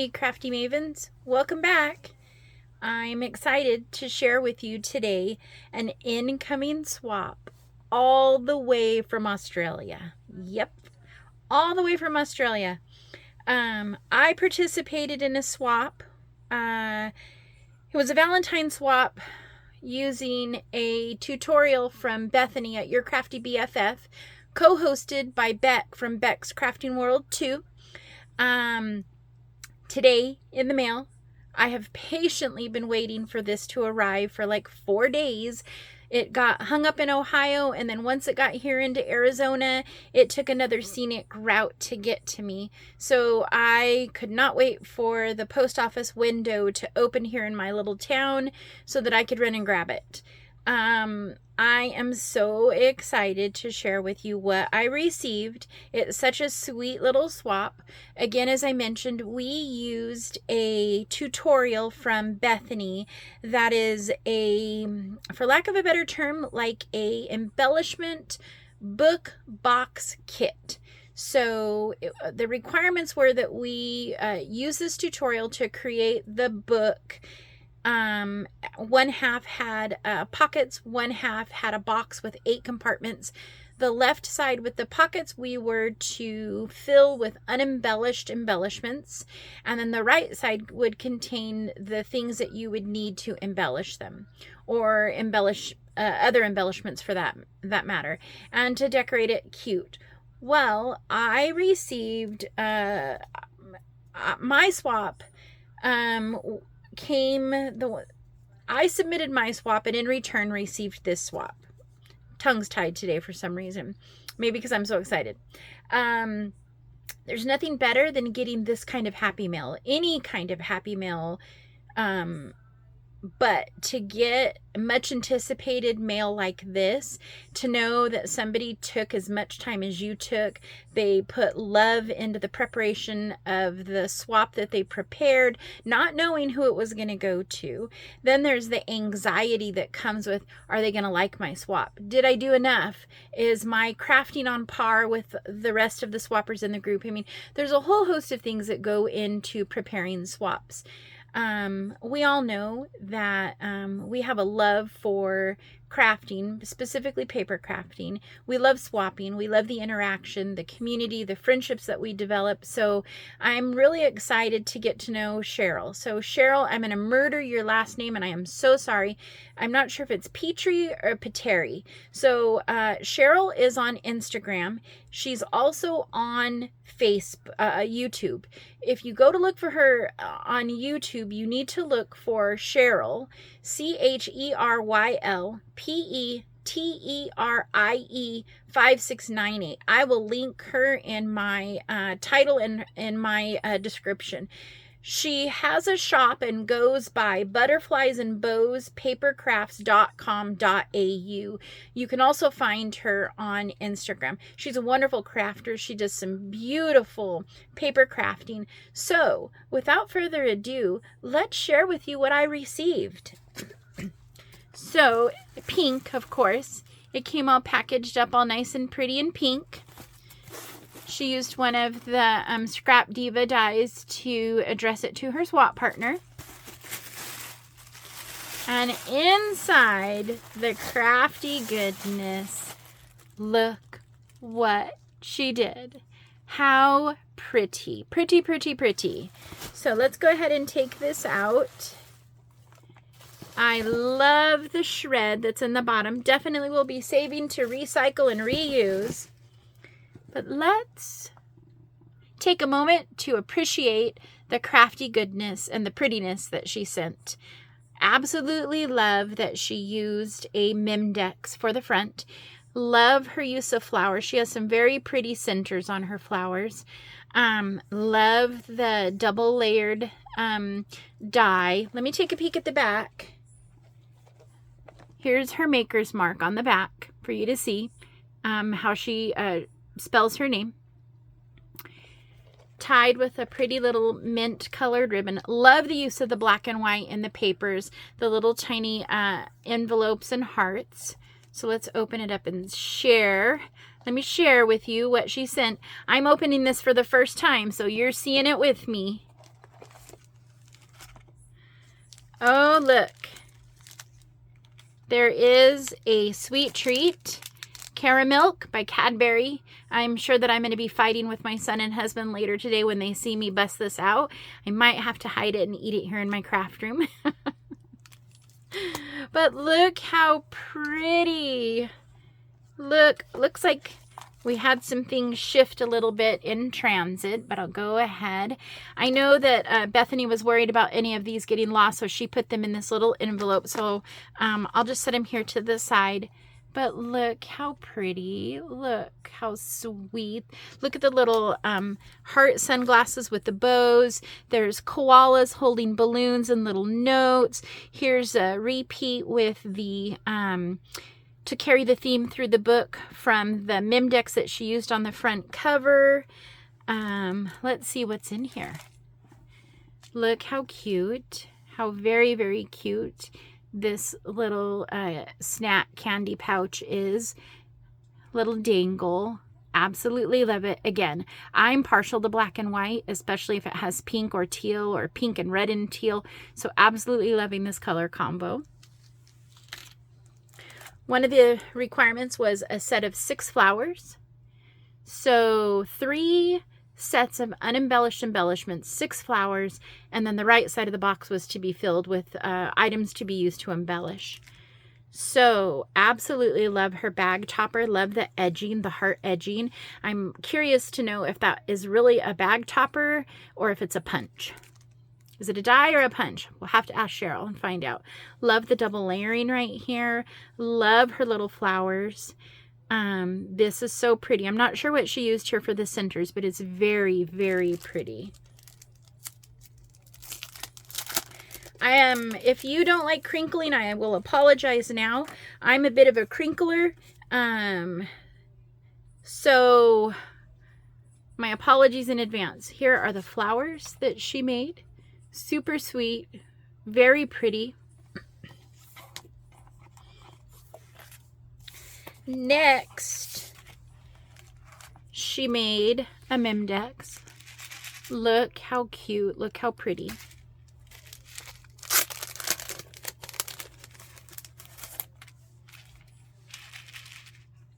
Hey, Crafty Mavens, welcome back. I'm excited to share with you today an incoming swap all the way from Australia. Yep, all the way from Australia. I participated in a swap. It was a Valentine swap using a tutorial from Bethany at Your Crafty BFF, co-hosted by Beck from Beck's Crafting World 2. Today in the mail. I have patiently been waiting for this to arrive for like 4 days. It got hung up in Ohio, and then once it got here into Arizona, it took another scenic route to get to me. So I could not wait for the post office window to open here in my little town so that I could run and grab it. I am so excited to share with you what I received. It's such a sweet little swap. Again, as I mentioned, we used a tutorial from Bethany that is a, for lack of a better term, like a embellishment book box kit. So the requirements were that we use this tutorial to create the book. One half had pockets, one half had a box with 8 compartments. The left side with the pockets we were to fill with unembellished embellishments, and then the right side would contain the things that you would need to embellish them, or embellish other embellishments for that matter, and to decorate it cute. Well, I received my swap. I submitted my swap and in return received this swap. Tongue's tied today for some reason. Maybe because I'm so excited. There's nothing better than getting this kind of happy mail. Any kind of happy mail. But to get much anticipated mail like this, to know that somebody took as much time as you took, they put love into the preparation of the swap that they prepared, not knowing who it was going to go to. Then there's the anxiety that comes with, are they going to like my swap? Did I do enough? Is my crafting on par with the rest of the swappers in the group? I mean, there's a whole host of things that go into preparing swaps. We all know that we have a love for crafting, specifically paper crafting. We love swapping. We love the interaction, the community, the friendships that we develop. So I'm really excited to get to know Cheryl. So Cheryl, I'm going to murder your last name, and I am so sorry. I'm not sure if it's Petrie or Pateri. So Cheryl is on Instagram. She's also on YouTube. If you go to look for her on YouTube, you need to look for Cheryl, CHERYL PETERIE5698. I will link her in my title and in my description. She has a shop and goes by butterfliesandbowspapercrafts.com.au. You can also find her on Instagram. She's a wonderful crafter. She does some beautiful paper crafting. So, without further ado, let's share with you what I received. So, pink, of course. It came all packaged up all nice and pretty in pink. She used one of the Scrap Diva dies to address it to her swap partner. And inside the crafty goodness, look what she did. How pretty. Pretty, pretty, pretty. So let's go ahead and take this out. I love the shred that's in the bottom. Definitely will be saving to recycle and reuse. But let's take a moment to appreciate the crafty goodness and the prettiness that she sent. Absolutely love that she used a Mimdex for the front. Love her use of flowers. She has some very pretty centers on her flowers. Love the double layered die. Let me take a peek at the back. Here's her maker's mark on the back for you to see how she spells her name. Tied with a pretty little mint colored ribbon. Love the use of the black and white in the papers, the little tiny envelopes and hearts. So let's open it up and share. Let me share with you what she sent. I'm opening this for the first time, so you're seeing it with me. Oh, look. There is a sweet treat. Caramilk by Cadbury. I'm sure that I'm going to be fighting with my son and husband later today when they see me bust this out. I might have to hide it and eat it here in my craft room. But look how pretty. Look, looks like we had some things shift a little bit in transit, but I'll go ahead. I know that Bethany was worried about any of these getting lost, so she put them in this little envelope. So I'll just set them here to the side. But look how pretty. Look how sweet. Look at the little heart sunglasses with the bows. There's koalas holding balloons and little notes. Here's a repeat with the to carry the theme through the book from the Mimdex that she used on the front cover. Let's see what's in here. Look how cute. How very, very cute this little snack candy pouch is. Little dangle. Absolutely love it. Again, I'm partial to black and white, especially if it has pink or teal or pink and red and teal. So absolutely loving this color combo. One of the requirements was a set of 6 flowers. So 3 sets of unembellished embellishments, 6 flowers, and then the right side of the box was to be filled with items to be used to embellish. So absolutely love her bag topper. Love the edging, the heart edging. I'm curious to know if that is really a bag topper or if it's a punch. Is it a die or a punch? We'll have to ask Cheryl and find out. Love the double layering right here. Love her little flowers. This is so pretty. I'm not sure what she used here for the centers, but it's very, very pretty. If you don't like crinkling, I will apologize now. I'm a bit of a crinkler. So my apologies in advance. Here are the flowers that she made. Super sweet, very pretty. Next, she made a Mimdex. Look how cute, look how pretty.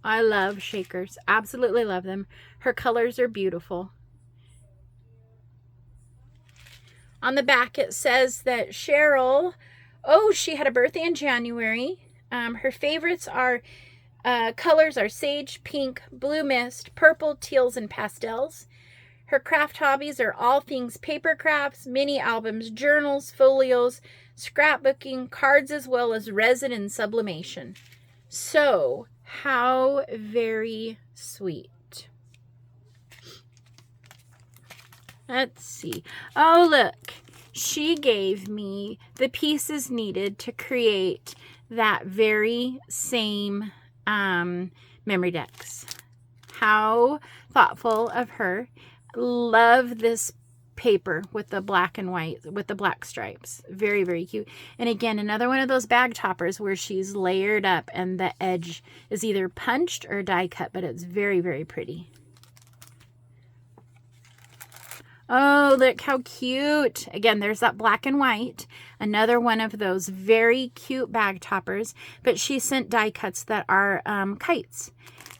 I love shakers, absolutely love them. Her colors are beautiful. On the back, it says that Cheryl, she had a birthday in January. Her favorites are, colors are sage, pink, blue mist, purple, teals, and pastels. Her craft hobbies are all things paper crafts, mini albums, journals, folios, scrapbooking, cards, as well as resin and sublimation. So, how very sweet. Let's see. Oh, look. She gave me the pieces needed to create that very same memory decks. How thoughtful of her. Love this paper with the black and white, with the black stripes. Very, very cute. And again, another one of those bag toppers where she's layered up and the edge is either punched or die cut, but it's very, very pretty. Oh, look how cute. Again, there's that black and white. Another one of those very cute bag toppers, but she sent die cuts that are kites.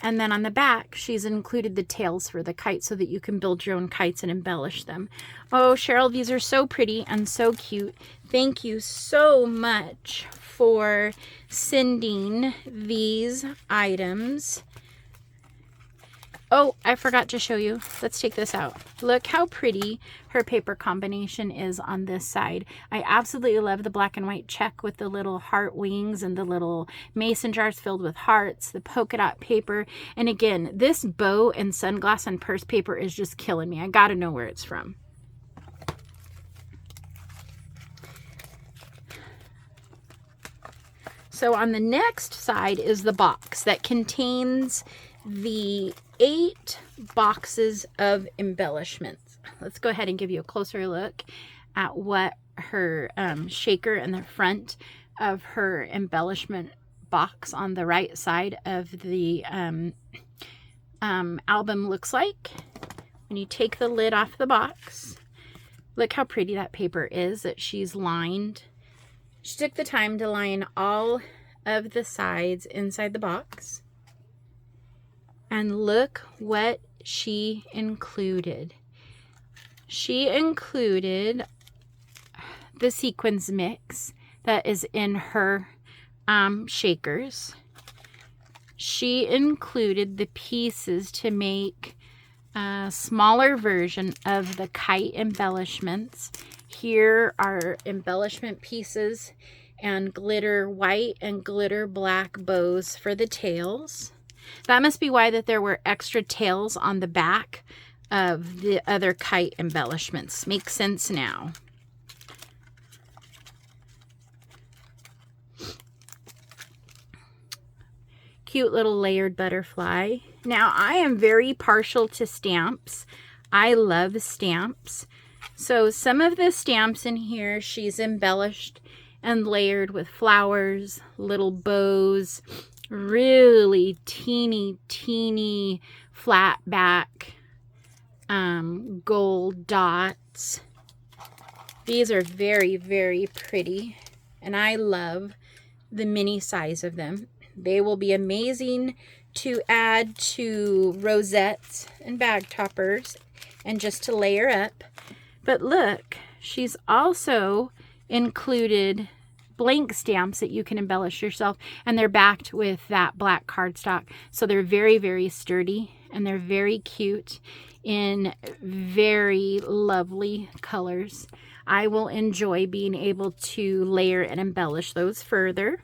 And then on the back, she's included the tails for the kites so that you can build your own kites and embellish them. Oh, Cheryl, these are so pretty and so cute. Thank you so much for sending these items. Oh, I forgot to show you. Let's take this out. Look how pretty her paper combination is on this side. I absolutely love the black and white check with the little heart wings and the little mason jars filled with hearts, the polka dot paper. And again, this bow and sunglass and purse paper is just killing me. I gotta know where it's from. So on the next side is the box that contains the 8 boxes of embellishments. Let's go ahead and give you a closer look at what her shaker and the front of her embellishment box on the right side of the album looks like. When you take the lid off the box, look how pretty that paper is that she's lined She took the time to line all of the sides inside the box. And look what she included. She included the sequins mix that is in her shakers. She included the pieces to make a smaller version of the kite embellishments. Here are embellishment pieces and glitter white and glitter black bows for the tails. That must be why that there were extra tails on the back of the other kite embellishments. Makes sense now. Cute little layered butterfly. Now, I am very partial to stamps. I love stamps. So some of the stamps in here, she's embellished and layered with flowers, little bows, really teeny flat back gold dots. These are very pretty, and I love the mini size of them. They will be amazing to add to rosettes and bag toppers and just to layer up. But look, she's also included blank stamps that you can embellish yourself, and they're backed with that black cardstock. So they're very sturdy, and they're very cute in very lovely colors. I will enjoy being able to layer and embellish those further.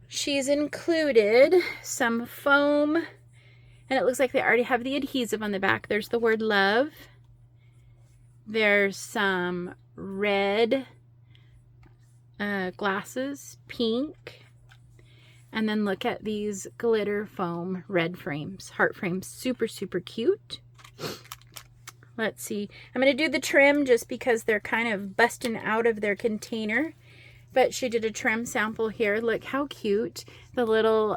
She's included some foam, and it looks like they already have the adhesive on the back. There's the word love. There's some red glasses, pink, and then look at these glitter foam red frames, heart frames, super cute. Let's see, I'm going to do the trim just because they're kind of busting out of their container, but she did a trim sample here. Look how cute, the little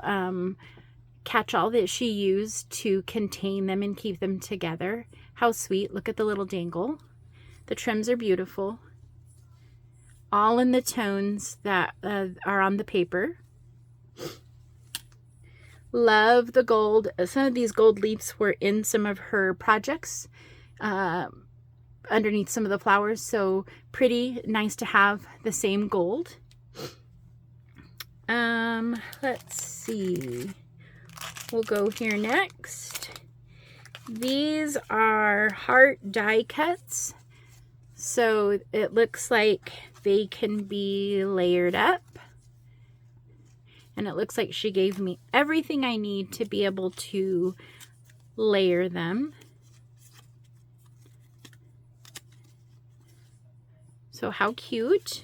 catch-all that she used to contain them and keep them together. How sweet. Look at the little dangle. The trims are beautiful, all in the tones that are on the paper. Love the gold. Some of these gold leaves were in some of her projects underneath some of the flowers, so pretty nice to have the same gold. Let's see, we'll go here next. These are heart die cuts, so it looks like they can be layered up, and it looks like she gave me everything I need to be able to layer them. So how cute.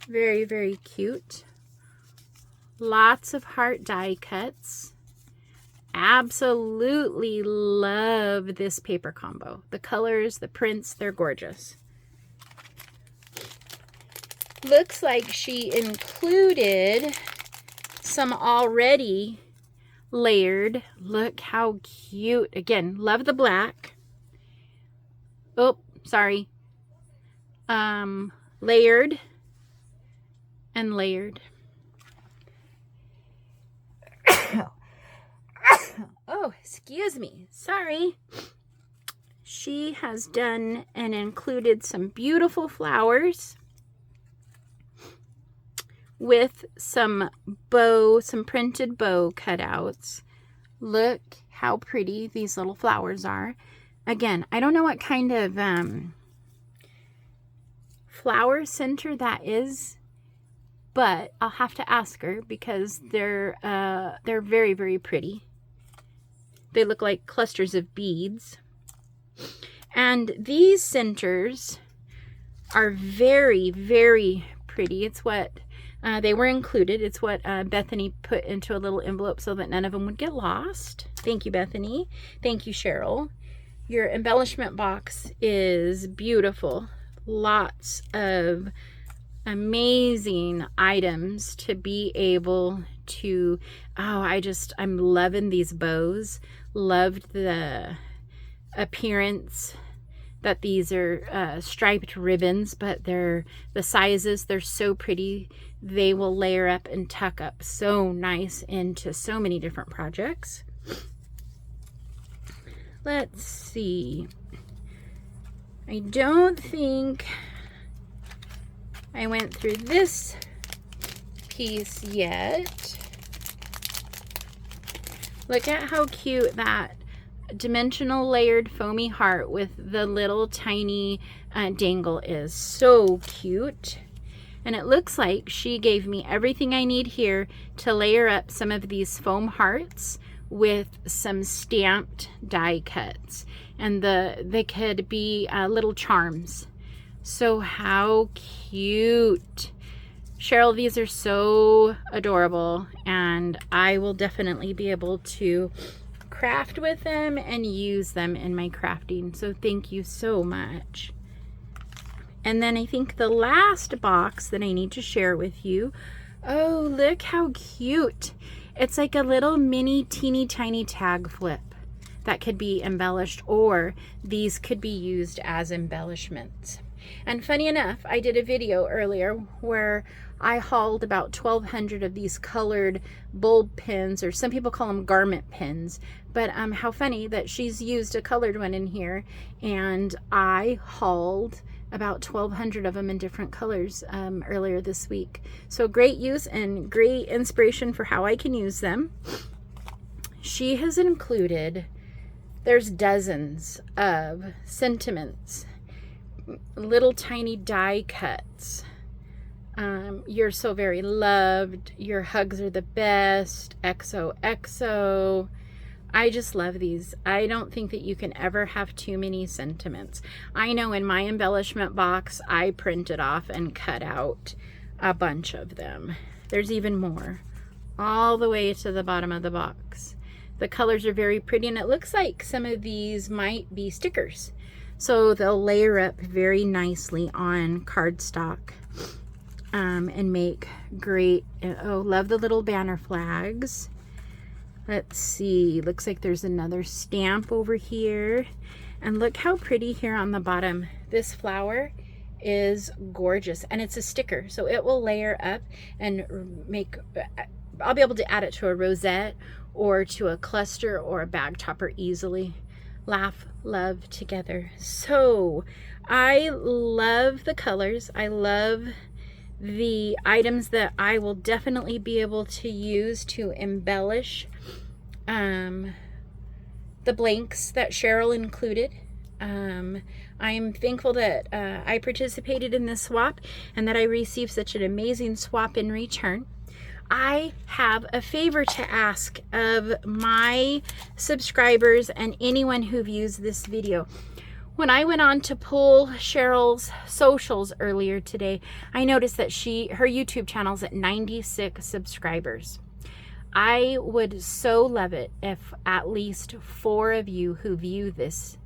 Very cute. Lots of heart die cuts. Absolutely love this paper combo. The colors, the prints, they're gorgeous. Looks like she included some already layered. Look how cute. Again, love the black. Oh, sorry. Layered and layered. Oh, excuse me. Sorry. She has done and included some beautiful flowers with some bow, some printed bow cutouts. Look how pretty these little flowers are. Again, I don't know what kind of flower center that is, but I'll have to ask her because they're very pretty. They look like clusters of beads. And these centers are very pretty. It's what they were included. It's what Bethany put into a little envelope so that none of them would get lost. Thank you, Bethany. Thank you, Cheryl. Your embellishment box is beautiful. Lots of amazing items to be able to, I'm loving these bows. Loved the appearance that these are striped ribbons, but the sizes, they're so pretty. They will layer up and tuck up so nice into so many different projects. Let's see. I don't think I went through this piece yet. Look at how cute that dimensional layered foamy heart with the little tiny dangle is. So cute. And it looks like she gave me everything I need here to layer up some of these foam hearts with some stamped die cuts. And they could be little charms. So how cute. Cheryl, these are so adorable, and I will definitely be able to craft with them and use them in my crafting. So thank you so much. And then I think the last box that I need to share with you. Oh, look how cute. It's like a little mini teeny tiny tag flip that could be embellished, or these could be used as embellishments. And funny enough, I did a video earlier where I hauled about 1,200 of these colored bulb pins, or some people call them garment pins. But how funny that she's used a colored one in here, and I hauled about 1,200 of them in different colors earlier this week. So great use and great inspiration for how I can use them. She has included, there's dozens of sentiments, little tiny die cuts. You're so very loved. Your hugs are the best. XOXO. I just love these. I don't think that you can ever have too many sentiments. I know in my embellishment box, I printed off and cut out a bunch of them. There's even more all the way to the bottom of the box. The colors are very pretty, and it looks like some of these might be stickers. So they'll layer up very nicely on cardstock and make great, oh, love the little banner flags. Let's see, looks like there's another stamp over here. And look how pretty here on the bottom. This flower is gorgeous, and it's a sticker, so it will layer up and make, I'll be able to add it to a rosette or to a cluster or a bag topper easily. Laugh, love together. So I love the colors. I love the items that I will definitely be able to use to embellish the blanks that Cheryl included. I'm thankful that I participated in this swap and that I received such an amazing swap in return. I have a favor to ask of my subscribers and anyone who views this video. When I went on to pull Cheryl's socials earlier today, I noticed that her YouTube channel's at 96 subscribers. I would so love it if at least 4 of you who view this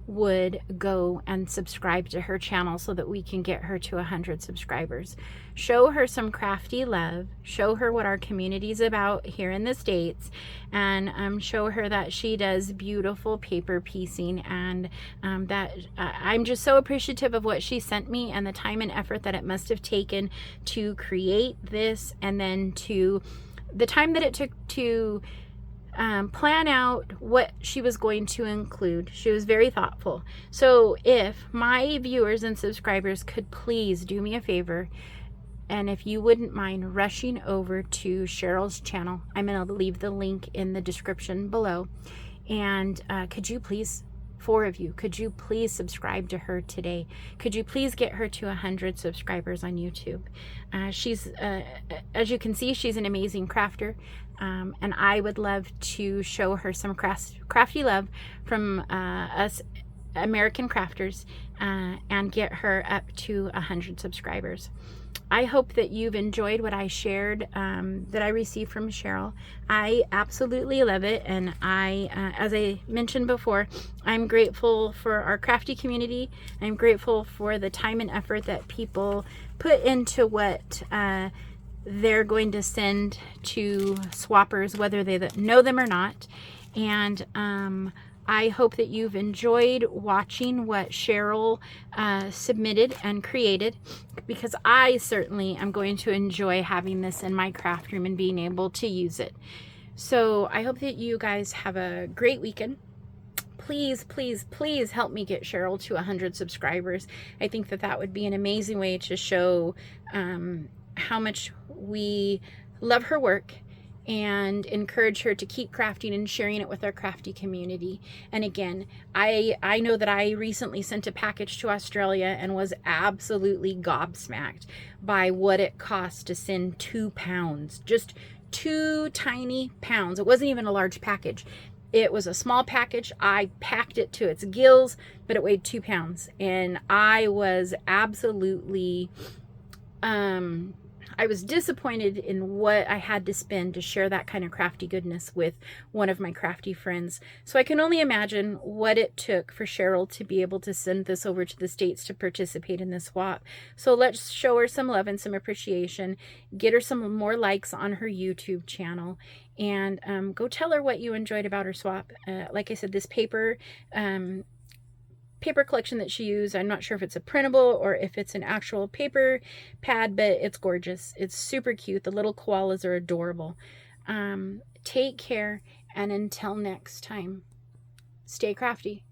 would go and subscribe to her channel so that we can get her to 100 subscribers. Show her some crafty love, show her what our community is about here in the States, and show her that she does beautiful paper piecing, and that I'm just so appreciative of what she sent me and the time and effort that it must have taken to create this, and then to the time that it took to plan out what she was going to include. She was very thoughtful. So if my viewers and subscribers could please do me a favor, and if you wouldn't mind rushing over to Cheryl's channel, I'm going to leave the link in the description below, and could you please, 4 of you, could you please subscribe to her today? Could you please get her to 100 subscribers on YouTube? She's, as you can see, she's an amazing crafter, and I would love to show her some crafty love from us American crafters, and get her up to 100 subscribers. I hope that you've enjoyed what I shared, that I received from Cheryl. I absolutely love it, and as I mentioned before, I'm grateful for our crafty community. I'm grateful for the time and effort that people put into what they're going to send to swappers, whether they know them or not. And I hope that you've enjoyed watching what Cheryl submitted and created, because I certainly am going to enjoy having this in my craft room and being able to use it. So I hope that you guys have a great weekend. Please, please, please help me get Cheryl to 100 subscribers. I think that that would be an amazing way to show how much we love her work and encourage her to keep crafting and sharing it with our crafty community. And again, I know that I recently sent a package to Australia and was absolutely gobsmacked by what it cost to send 2 pounds, just 2 tiny pounds. It wasn't even a large package. It was a small package. I packed it to its gills, but it weighed 2 pounds. And I was absolutely, I was disappointed in what I had to spend to share that kind of crafty goodness with one of my crafty friends. So I can only imagine what it took for Cheryl to be able to send this over to the States to participate in this swap. So let's show her some love and some appreciation, get her some more likes on her YouTube channel, and go tell her what you enjoyed about her swap. Like I said, this paper collection that she used, I'm not sure if it's a printable or if it's an actual paper pad, but it's gorgeous. It's super cute. The little koalas are adorable. Take care, and until next time, stay crafty.